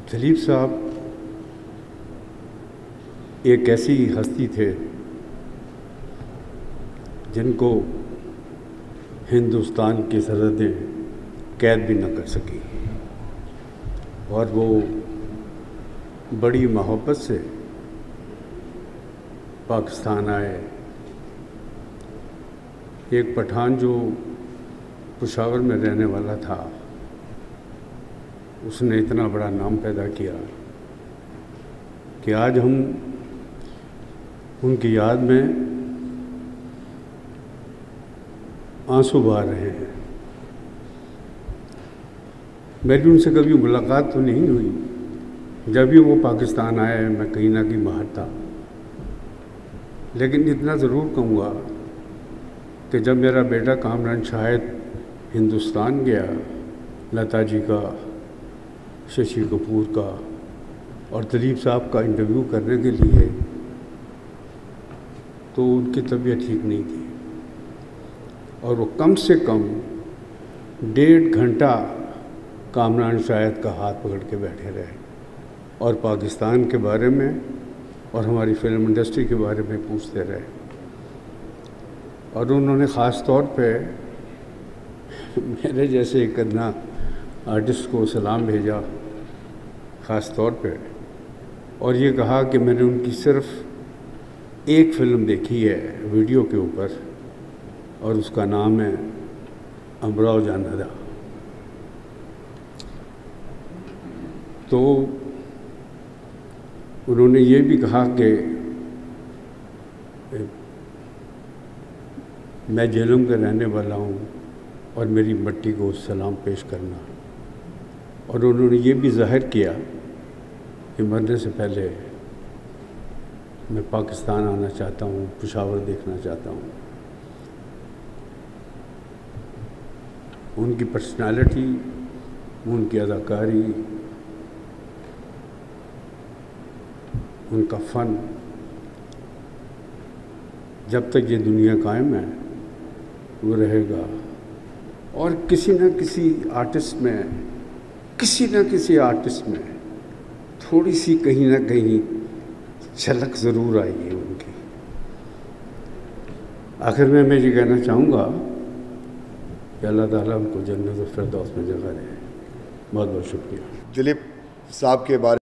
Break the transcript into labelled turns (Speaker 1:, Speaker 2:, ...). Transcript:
Speaker 1: दिलीप साहब एक ऐसी हस्ती थे जिनको हिंदुस्तान की सरहदें कैद भी न कर सकी और वो बड़ी मोहब्बत से पाकिस्तान आए। एक पठान जो पेशावर में रहने वाला था, उसने इतना बड़ा नाम पैदा किया कि आज हम उनकी याद में आंसू बहा रहे हैं। मेरी उनसे कभी मुलाकात तो नहीं हुई, जब भी वो पाकिस्तान आए मैं कहीं ना कहीं बाहर था, लेकिन इतना ज़रूर कहूँगा कि जब मेरा बेटा कामरान शाहिद हिंदुस्तान गया, लता जी का, शशि कपूर का और दिलीप साहब का इंटरव्यू करने के लिए, तो उनकी तबीयत ठीक नहीं थी और वो कम से कम 1.5 घंटा कामरान शाहिद का हाथ पकड़ के बैठे रहे और पाकिस्तान के बारे में और हमारी फिल्म इंडस्ट्री के बारे में पूछते रहे। और उन्होंने ख़ास तौर पे मेरे जैसे एक अन्ना आर्टिस्ट को सलाम भेजा ख़ास तौर पे, और ये कहा कि मैंने उनकी सिर्फ़ एक फ़िल्म देखी है वीडियो के ऊपर और उसका नाम है अमराव जानदा। तो उन्होंने ये भी कहा कि मैं जेलम का रहने वाला हूँ और मेरी मट्टी को सलाम पेश करना, और उन्होंने ये भी ज़ाहिर किया कि मरने से पहले मैं पाकिस्तान आना चाहता हूँ, पेशावर देखना चाहता हूँ। उनकी पर्सनालिटी, उनकी अदाकारी, उनका फ़न जब तक ये दुनिया कायम है वो रहेगा। और किसी न किसी आर्टिस्ट में थोड़ी सी कहीं ना कहीं झलक ज़रूर आई है उनकी। आखिर में मैं ये कहना चाहूँगा कि अल्लाह ताला उनको जन्नत फिरदौस में जगह दे। बहुत बहुत शुक्रिया।
Speaker 2: दिलीप साहब के बारे